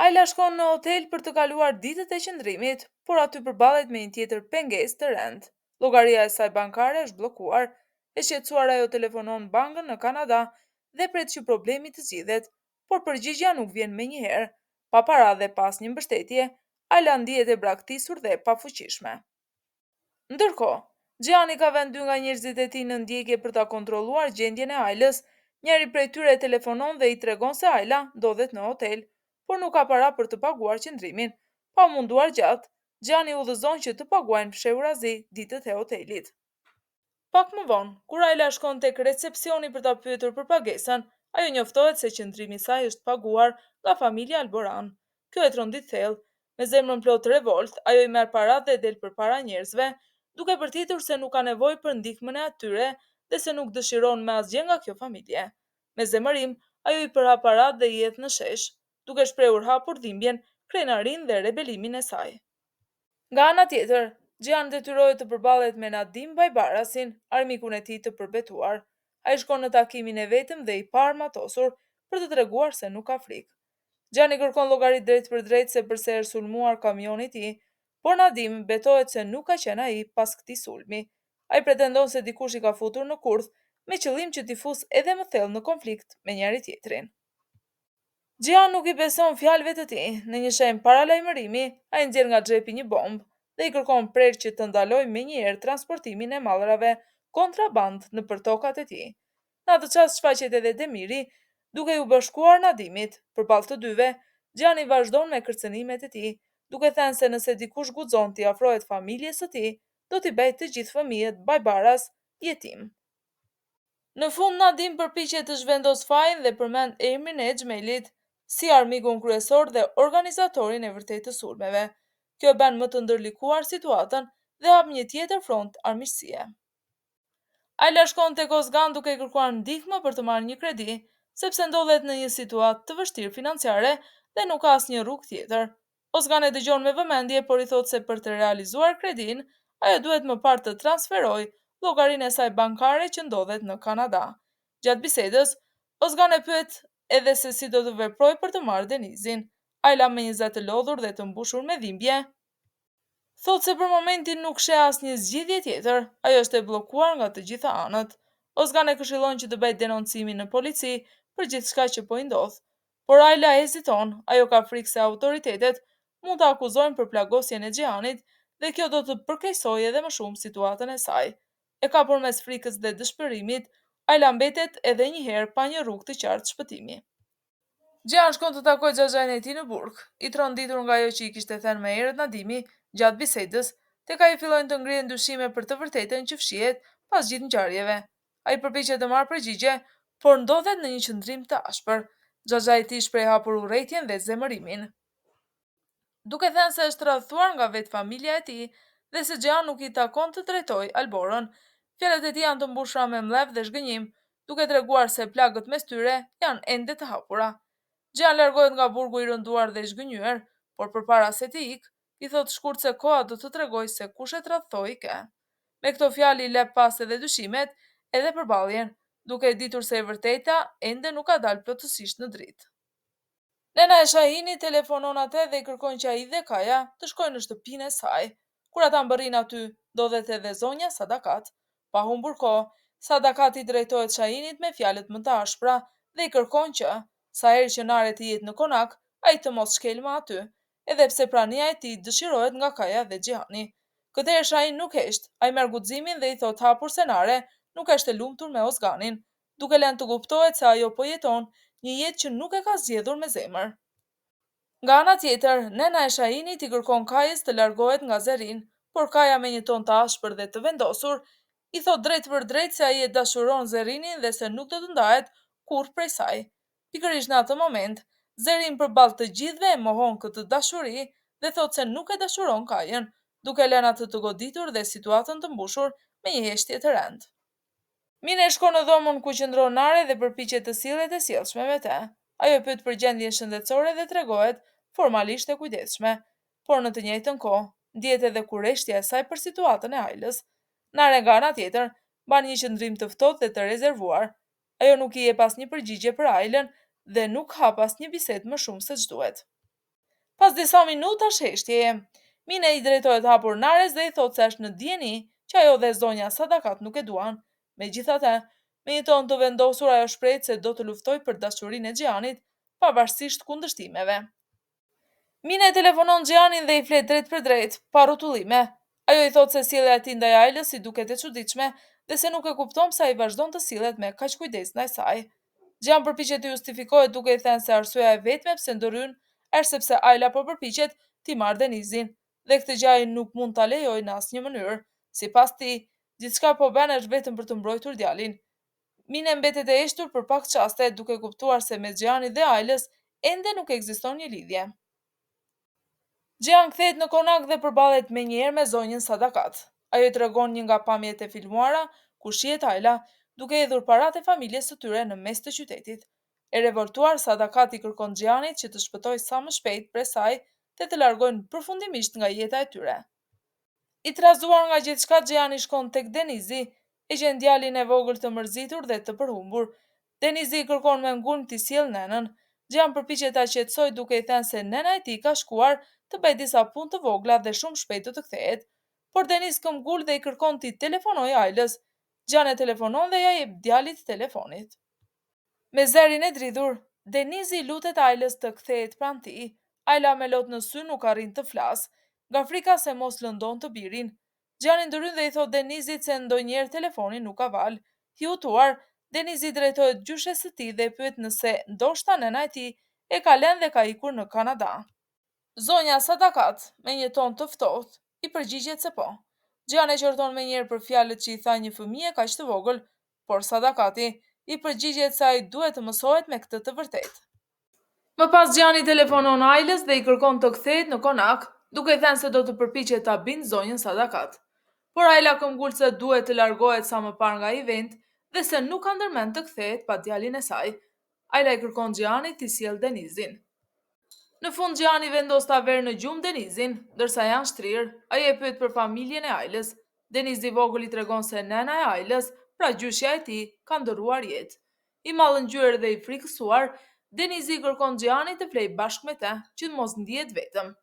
Ajla shkon në hotel për të kaluar ditët e qëndrimit, por aty përballet me një tjetër pengesë të rëndë. Llogaria e saj bankare është bllokuar, e shqetësuar ajo telefonon bankën në Kanada dhe pret që problemi të zgjidhet, por përgjigjja nuk vjen menjëherë. Pa para dhe pas një mbështetje, Ajla ndihet e braktisur dhe e pafuqishme. Ndërkohë, Gianni ka vënë dy nga njerëzit e tij në ndjekje për ta kontrolluar gjendjen e Ajlës. Njëri prej tyre telefonon dhe i tregon se Ajla ndodhet në hotel, por nuk ka para për të paguar qëndrimin. Pa munduar gjatë, Gianni udhëzon që të paguajnë fshehurazi ditët e hotelit. Pak më vonë, kur Ajla shkon tek recepcioni për ta pyetur për pagesën, ajo njoftohet se qëndrimi i saj është paguar nga familja Alboran. Kjo e trondit thellë. Me zemrën plot revolt, ajo i merr paratë dhe del përpara njerëzve, duke përtitur se nuk ka nevojë për ndihmën e atyre dhe se nuk dëshiron me asgjë nga kjo familje. Me zemërim, ajo i përhap paratë dhe i hedh në shesh, duke shprehur hapur dhimbjen, krenarinë dhe rebelimin e saj. Nga ana tjetër, Gjian detyrohet të përballet me Nadim Bajbarasin, armikun e tij të përbetuar. Ai shkon në takimin e vetëm dhe i paarmatosur për të treguar se nuk ka frikë. Gjani kërkon llogari drejt për drejt se përse është sulmuar kamioni i tij, por Nadim betohet se nuk ka qenë ai pas këtij sulmi. Ai pretendon se dikush i ka futur në kurth me qëllim që t'i fusë edhe më thellë në konflikt me njëri tjetrin. Gian nuk i beson fjalëve të tij. Në një shenjë paralajmërimi, ai nxjerr nga xhepi një bombë dhe i kërkon prerë që të ndalojë menjëherë transportimin e mallrave kontraband nëpër tokat e tij. Në atë çast shfaqet edhe Demiri, duke u bashkuar Nadimit. Përballë të dyve, Gianni vazhdon me kërcënimet e tij, duke thënë se nëse dikush guxon t'i afrohet familjes së tij, do t'i bëjë të gjithë fëmijët Bajbaras jetim. Në fund Nadim përpiqet të zhvendos fajin dhe përmend emrin e Xhmelit si armikun kryesor dhe organizatorin e vërtetë të sulmeve. Kjo e bën më të ndërlikuar situatën dhe hap një tjetër front armiqësie. Ajla shkon tek Ozgan duke kërkuar ndihmë për të marrë një kredi, sepse ndodhet në një situatë të vështirë financiare dhe nuk ka asnjë rrugë tjetër. Ozgan e dëgjon me vëmendje, por i thot se për të realizuar kredin, ajo duhet më parë të transferojë llogarinë e saj bankare që ndodhet në Kanada. Gjatë bisedës, Ozgan e pyet edhe se si do të veproj për të marrë Denizin. Ajla me një zë të lodhur dhe të mbushur me dhimbje, thot se për momentin nuk sheh asnjë zgjidhje tjetër, ajo është e bllokuar nga të gjitha anët. Ozgan e këshillon që të bëjë denoncimin në polici për gjithçka që po i ndodh, por Ajla heziton, ajo ka frikë se autoritetet mund të akuzojnë për plagosjen e Xhianit dhe kjo do të përkeqësojë edhe më shumë situatën e saj. E ka përmes frikës dhe dëshpërimit, Ajla mbetet edhe një herë pa një rrugë të qartë shpëtimi. Gjian shkon të takoj xhaxhain e tij në burg, i tronditur nga ajo që i kishte thënë më herët Nadimi gjatë bisedës, tek ai fillojnë të ngrihen dyshime për të vërtetën që fshihet pas gjithë ngjarjeve. Ai përpiqet të marrë përgjigje, por ndodhet në një qëndrim të ashpër. Xhaxhai i tij shpreh hapur urrëtitjen dhe zemërimin, duke thënë se është rrethuar nga vetë familja e tij dhe se Gjian nuk i takon të drejtojë Alborën. Fjalët e tij janë të mbushura me mlev dhe zhgënjim, duke treguar se plagët mes tyre janë ende të hapura. Gjian largohet nga burgu i rënduar dhe i zgënjur, por përpara se të ikë, i thot shkurt se koha do të tregojë se kush e tradhtoi kë. Me këto fjalë i lep pas edhe dyshimet, edhe përballjen, duke e ditur se e vërteta ende nuk ka dalë plotësisht në dritë. Nena e Shahinit telefonon atë dhe i kërkon që ai dhe Kaja të shkojnë në shtëpinë e saj. Kur ata mbërrin aty, ndodhet edhe zonja Sadakat. Pa humbur kohë, Sadakat i drejtohet Shahinit me fjalët më të ashpra dhe i kërkon që, sa herë që Nare të jetë në konak, ai të mos shkel më aty, edhe pse prania e tij dëshirohet nga Kaja dhe Xhihani. Këtëherë Shahin nuk hesht, ai merr guximin dhe i thot hapur se Nare nuk është e lumtur me Ozganin, duke lënë të kuptohet se ajo po jeton një jetë që nuk e ka zgjedhur me zemër. Nga ana tjetër, nena e Shahinit i kërkon Kajës të largohet nga Zerin, por Kaja me një ton të ashpër dhe të vendosur i thot drejt për drejt se ai e dashuron Zerinin dhe se nuk do të ndahet kurrë prej saj. Pikërisht në atë moment, Zerin përballë të gjithëve e mohon këtë dashuri dhe thot se nuk e dashuron Kajën, duke lënë atë të goditur dhe situatën të mbushur me një heshtje të rëndë. Mine shkon në dhomën ku qëndron Nare dhe përpiqet të sillet e sjellshme me të. Ajo pyet për gjendjen shëndetësore dhe tregohet formalisht e kujdesshme, por në të njëjtën kohë ndihet edhe kurreshtja e saj për situatën e Ajlës. Nare nga ana tjetër ban një qëndrim të ftohtë dhe të rezervuar. Ajo nuk i jep asnjë përgjigje për Ajlën dhe nuk hap asnjë bisedë më shumë se ç'duhet. Pas disa minuta heshtjeje, Mina i drejtohet hapur Nares dhe i thot se është në dieni që ajo dhe zonja Sadakat nuk e duan. Megjithatë, me një ton të vendosur ajo shpreh se do të luftoj për dashurinë e Xhianit, pavarësisht kundërshtimeve. Mina e telefonon Xhianin dhe i flet drejt për drejt, pa rrotullime. Ajo i thot se sjellja e tij ndaj Ailës i duket e çuditshme dhe se nuk e kupton pse ai vazhdon të sillet me kaq kujdes ndaj saj. Xhian përpiqet të justifikohet duke i thënë se arsyeja e vetme pse ndoryn është sepse Ajla po përpiqet t'i marrë Denizin dhe këtë gjë ai nuk mund ta lejojë në asnjë mënyrë. Sipas tij, gjithçka po bën është vetëm për të mbrojtur djalin. Mine mbetet e heshtur për pak çaste duke kuptuar se mes Xhianit dhe Ajlës ende nuk ekziston një lidhje. Xhian kthehet në konak dhe përballet menjëherë me zonjën Sadakat. Ajo i tregon një nga pamjet e filmuara ku shihet Ajla duke hedhur paratë e familjes së tyre në mes të qytetit. E revoltuar, Sadakat i kërkon Xhianit që të shpëtojë sa më shpejt prej saj dhe të largohen përfundimisht nga jeta e tyre. I trazuar nga gjithçka, Xhiani shkon tek Denizi, e gjen djalin e vogël të mërzitur dhe të përhumbur. Denizi i kërkon me ngulm t'i sjellë nënën. Xhian përpiqet ta qetësojë duke i thënë se nëna e tij ka shkuar të bëjë disa punë të vogla dhe shumë shpejt do të kthehet. Por Deniz këmbgul dhe i kërkon t'i telefonojë Ailës. Xhian e telefonon dhe ja jep djalit telefonit. Me zërin e dridhur, Denizi lutet Ailës të kthehet pranë tij. Ajla me lot në sy nuk arrin të flasë, nga frika se mos lëndon të birin. Xhiani ndryn dhe i thot Denizit se ndonjëherë telefoni nuk ka valë. I hutuar, Denizi drejtohet gjyshes së tij dhe pyet nëse ndoshta nëna e tij e ka lënë dhe ka ikur në Kanada. Zonja Sadakat, me një ton të ftohtë, i përgjigjet se po. Xhiani e qorton menjëherë për fjalët që i tha një fëmijë kaq të vogël, por Sadakati i përgjigjet se ai duhet të mësohet me këtë të vërtetë. Më pas Xhiani telefonon Ailës dhe i kërkon të kthehet në konak, duke i thënë se do të përpiqet ta bindë zonjën Sadakat. Por Ajla këmbgul se duhet të largohet sa më parë nga ai vend dhe se nuk ka ndërmend të kthehet pa djalin e saj. Ajla i kërkon Xhianit t'i sjellë Denizin. Në fund Xhiani vendos ta verë në gjumë Denizin, ndërsa janë shtrirë, ai e pyet për familjen e Ailës. Denizi i vogël i tregon se nëna e Ailës, pra gjyshja e tij, ka ndëruar jetë. I mallëngjyer dhe i frikësuar, Denizi i kërkon Xhianit të flejë bashkë me të, që të mos ndihet vetëm.